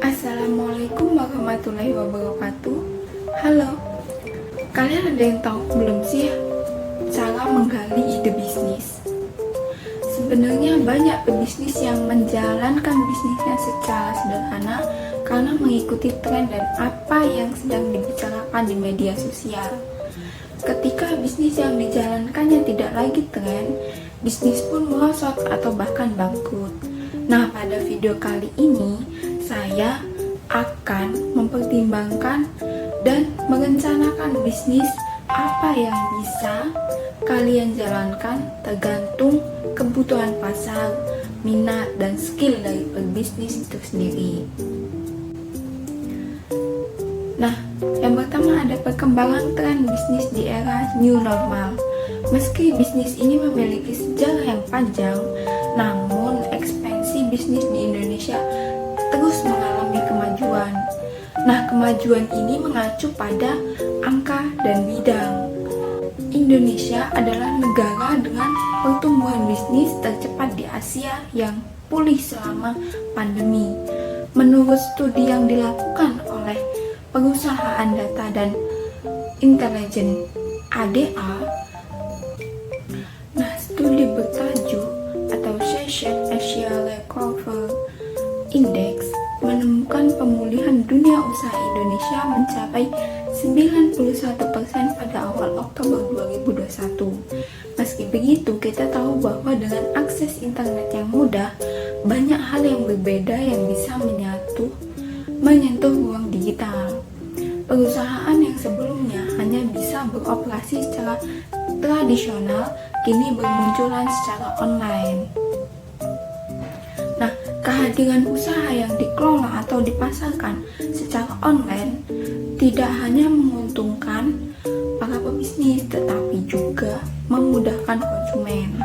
Assalamualaikum warahmatullahi wabarakatuh. Halo, kalian ada yang tahu belum sih cara menggali ide bisnis? Sebenarnya banyak pebisnis yang menjalankan bisnisnya secara sederhana karena mengikuti tren dan apa yang sedang dibicarakan di media sosial. Ketika bisnis yang dijalankannya tidak lagi tren, bisnis pun merosot atau bahkan bangkrut. Nah, pada video kali ini saya akan mempertimbangkan dan merencanakan bisnis apa yang bisa kalian jalankan tergantung kebutuhan pasar, minat, dan skill dari pebisnis itu sendiri. Nah, yang pertama ada perkembangan tren bisnis di era new normal. Meski bisnis ini memiliki sejarah yang panjang, namun ekspansi bisnis di Indonesia terus mengalami kemajuan. Nah, kemajuan ini mengacu pada angka dan bidang. Indonesia adalah negara dengan pertumbuhan bisnis tercepat di Asia yang pulih selama pandemi. Menurut studi yang dilakukan oleh Perusahaan Data dan Intelijen ADA, nah studi bertajuk atau Session Asia Recovery Index menemukan pemulihan dunia usaha Indonesia mencapai 91% pada awal Oktober 2021. Meski begitu, kita tahu bahwa dengan akses internet yang mudah, banyak hal yang berbeda yang bisa menyentuh ruang digital. Perusahaan yang sebelumnya hanya bisa beroperasi secara tradisional, kini bermunculan secara online. Nah, kehadiran usaha yang dikelola atau dipasarkan secara online tidak hanya menguntungkan para pebisnis, tetapi juga memudahkan konsumen.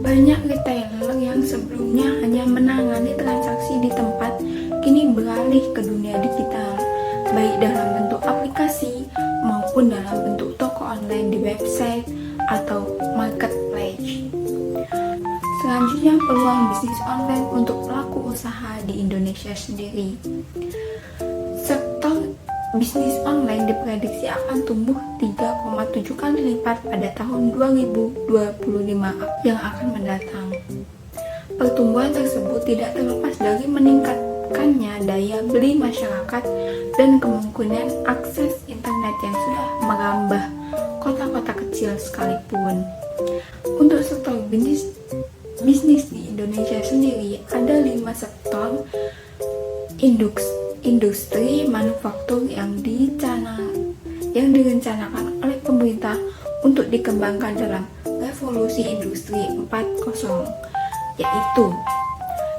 Banyak retailer yang sebelumnya hanya menangani transaksi di tempat, kini beralih ke dunia digital, baik dalam bentuk aplikasi maupun dalam bentuk toko online di website atau marketplace. Selanjutnya, peluang bisnis online untuk pelaku usaha di Indonesia sendiri. Sektor bisnis online diprediksi akan tumbuh 3,7 kali lipat pada tahun 2025 yang akan mendatang. Pertumbuhan tersebut tidak terlepas dari meningkatkannya daya beli masyarakat dan kemungkinan akses internet yang sudah merambah kota-kota kecil sekalipun. Untuk sektor bisnis di Indonesia sendiri, ada 5 sektor industri manufaktur yang direncanakan oleh pemerintah untuk dikembangkan dalam revolusi industri 4.0, yaitu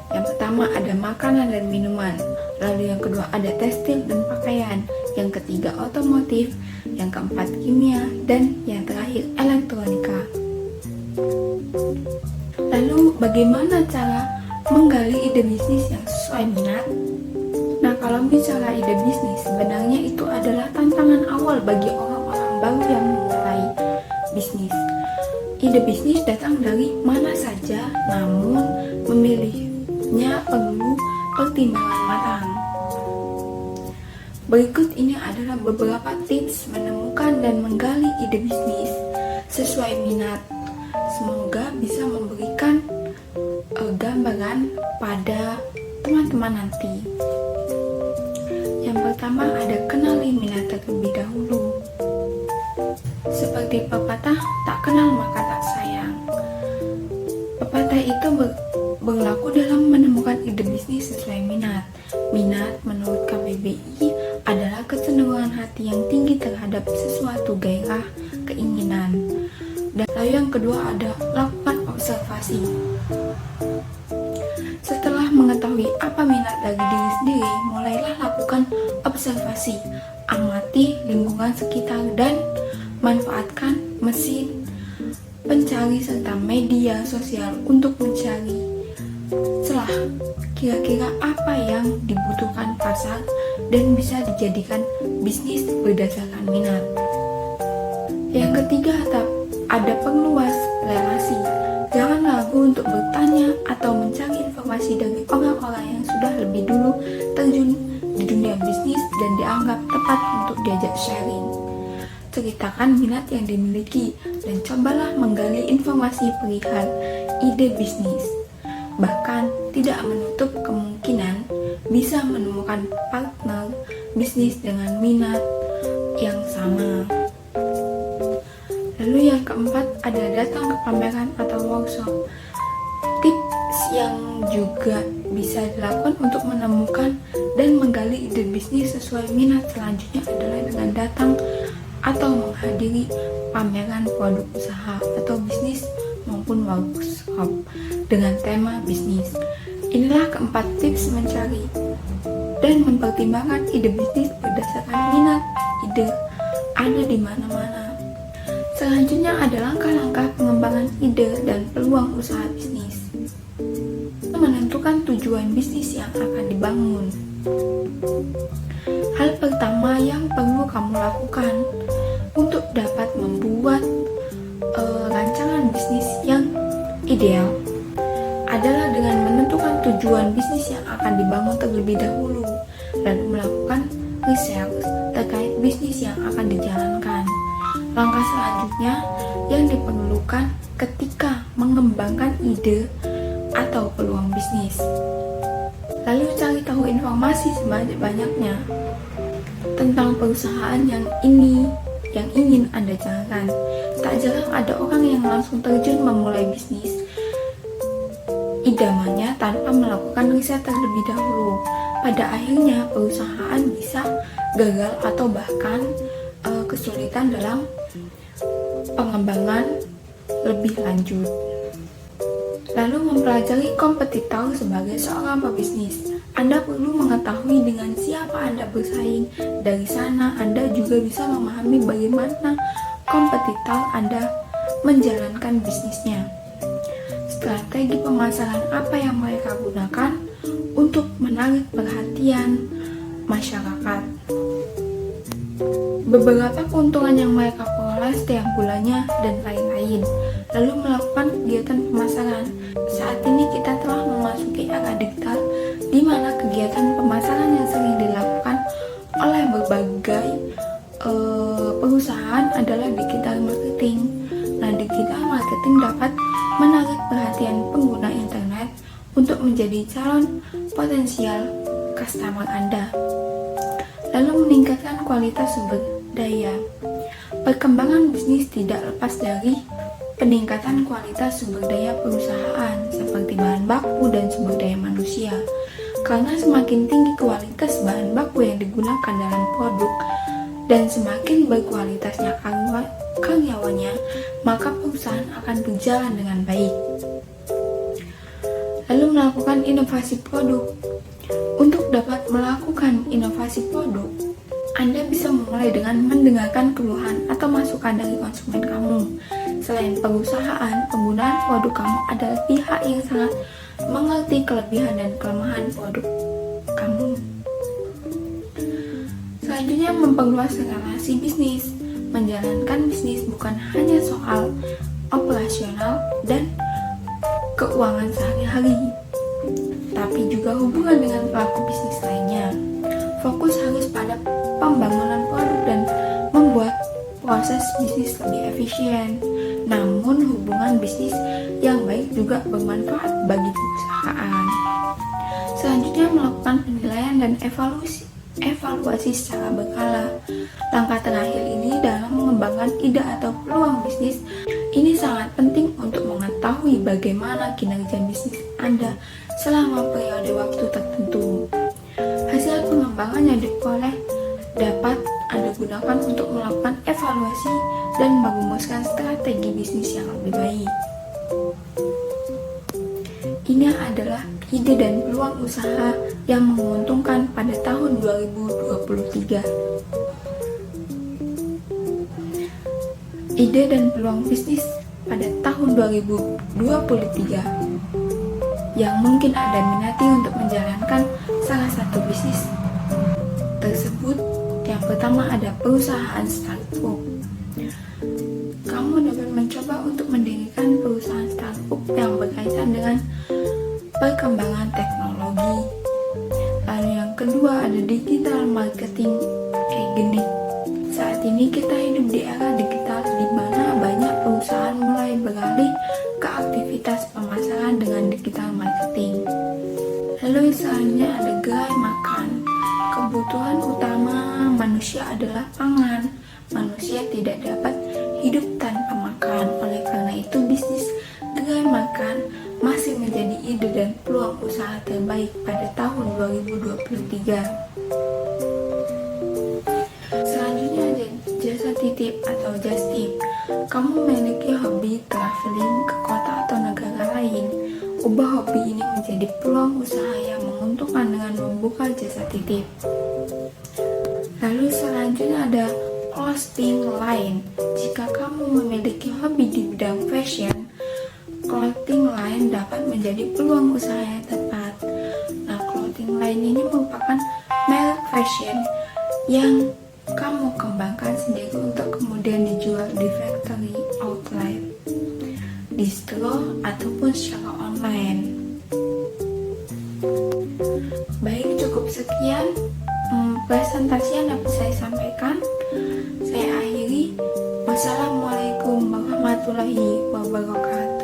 yang pertama ada makanan dan minuman, lalu yang kedua ada tekstil dan pakaian, yang ketiga otomotif, yang keempat kimia, dan yang terakhir elektronika. Lalu bagaimana cara menggali ide bisnis yang sesuai minat? Nah, kalau bicara ide bisnis, sebenarnya itu adalah tantangan awal bagi orang-orang baru yang memulai bisnis. Ide bisnis datang dari mana saja, namun memilihnya perlu pertimbangan matang. Berikut ini adalah beberapa tips menemukan dan menggali ide bisnis sesuai minat. Semoga bisa memberikan gambaran pada teman-teman nanti. Yang pertama ada kenali minat terlebih dahulu. Seperti pepatah, tak kenal maka tak sayang. Pepatah itu berlaku dalam menemukan ide bisnis sesuai minat. Minat menurut KBBI adalah kecenderungan hati yang tinggi terhadap sesuatu gairah, keinginan. Dan lalu yang kedua ada lakukan observasi. Setelah mengetahui apa minat dari diri sendiri, mulailah lakukan observasi, amati lingkungan sekitar dan manfaatkan mesin pencari serta media sosial untuk mencari celah kira-kira apa yang dibutuhkan pasar dan bisa dijadikan bisnis berdasarkan minat. Yang ketiga, ada perluas relasi. Jangan ragu untuk bertanya atau mencari informasi dari orang-orang yang sudah lebih dulu terjun di dunia bisnis dan dianggap tepat untuk diajak sharing. Ceritakan minat yang dimiliki dan cobalah menggali informasi perihal ide bisnis. Bahkan tidak menutup kemungkinan bisa menemukan partner bisnis dengan minat yang sama. Lalu yang keempat ada datang ke pameran atau workshop. Tips yang juga bisa dilakukan untuk menemukan dan menggali ide bisnis sesuai minat selanjutnya adalah dengan datang atau menghadiri pameran produk usaha atau bisnis maupun workshop dengan tema bisnis. Inilah keempat tips mencari dan mempertimbangkan ide bisnis berdasarkan minat ide ada di mana-mana. Selanjutnya ada langkah-langkah pengembangan ide dan peluang usaha bisnis. Menentukan tujuan bisnis yang akan dibangun. Hal pertama yang perlu kamu lakukan untuk dapat membuat rancangan bisnis yang ideal adalah dengan menentukan tujuan bisnis yang akan dibangun terlebih dahulu, lalu melakukan riset terkait bisnis yang akan dijalankan. Langkah selanjutnya yang diperlukan ketika mengembangkan ide atau peluang bisnis. Lalu cari tahu informasi sebanyak-banyaknya tentang perusahaan yang ingin Anda jalankan. Tak jarang ada orang yang langsung terjun memulai bisnis idamannya tanpa melakukan riset terlebih dahulu. Pada akhirnya perusahaan bisa gagal atau bahkan kesulitan dalam pengembangan lebih lanjut. Lalu mempelajari kompetitor sebagai seorang pebisnis. Anda perlu mengetahui dengan siapa Anda bersaing. Dari sana Anda juga bisa memahami bagaimana kompetitor Anda menjalankan bisnisnya. Strategi pemasaran apa yang mereka gunakan untuk menarik perhatian masyarakat. Beberapa keuntungan yang mereka peroleh setiap bulannya dan lain-lain. Lalu melakukan kegiatan pemasaran. Saat ini kita telah memasuki era digital di mana kegiatan pemasaran yang sering dilakukan oleh berbagai perusahaan adalah digital marketing. Nah, digital marketing dapat menarik perhatian pengguna internet untuk menjadi calon potensial customer Anda. Lalu meningkatkan kualitas sumber daya. Perkembangan bisnis tidak lepas dari peningkatan kualitas sumber daya perusahaan seperti bahan baku dan sumber daya manusia. Karena semakin tinggi kualitas bahan baku yang digunakan dalam produk dan semakin berkualitasnya karyawannya, maka perusahaan akan berjalan dengan baik. Lalu melakukan inovasi produk. Untuk dapat melakukan inovasi produk, Anda bisa memulai dengan mendengarkan keluhan atau masukan dari konsumen kamu. Selain perusahaan, penggunaan produk kamu adalah pihak yang sangat mengerti kelebihan dan kelemahan produk kamu. Selanjutnya, memperluas relasi bisnis. Menjalankan bisnis bukan hanya soal operasional dan keuangan sehari-hari, tapi juga hubungan dengan pelaku bisnis lainnya. Fokus harus pada pembangunan produk dan membuat proses bisnis lebih efisien. Namun hubungan bisnis yang baik juga bermanfaat bagi perusahaan. Selanjutnya, melakukan penilaian dan evaluasi secara berkala. Langkah terakhir ini dalam mengembangkan ide atau peluang bisnis ini sangat penting untuk mengetahui bagaimana kinerja bisnis Anda selama periode waktu tertentu. Hasil pengembangan yang diperoleh dapat Anda gunakan untuk melakukan evaluasi dan merumuskan strategi bisnis yang lebih baik. Ini adalah ide dan peluang usaha yang menguntungkan pada tahun 2023. Ide dan peluang bisnis pada tahun 2023 yang mungkin Anda minati untuk menjalankan salah satu bisnis tersebut yang pertama ada perusahaan startup. Kamu dapat mencoba untuk mendirikan perusahaan startup yang berkaitan dengan perkembangan teknologi. Lalu yang kedua ada digital marketing gini. Saat ini kita hidup di era digital di mana banyak perusahaan mulai beralih ke aktivitas pemasaran dengan digital marketing. Lalu selanjutnya ada gerai makan. Kebutuhan utama manusia adalah pangan. Manusia tidak dapat hidup tanpa makan. Oleh karena itu bisnis gerai makan masih menjadi ide dan peluang usaha terbaik pada tahun 2023. Selanjutnya ada jasa titip atau just tip. Kamu memiliki hobi traveling ke kota atau negara lain. Ubah hobi ini menjadi peluang usaha yang menguntungkan dengan membuka jasa titip. Lalu selanjutnya ada clothing line. Jika kamu memiliki hobi di bidang fashion, clothing line dapat menjadi peluang usaha yang tepat. Nah, clothing line ini merupakan merek fashion yang kamu kembangkan sendiri untuk kemudian dijual di factory outlet, distro, ataupun secara online. Baik, cukup sekian presentasi yang dapat saya sampaikan. Saya akhiri. Wassalamualaikum warahmatullahi wabarakatuh.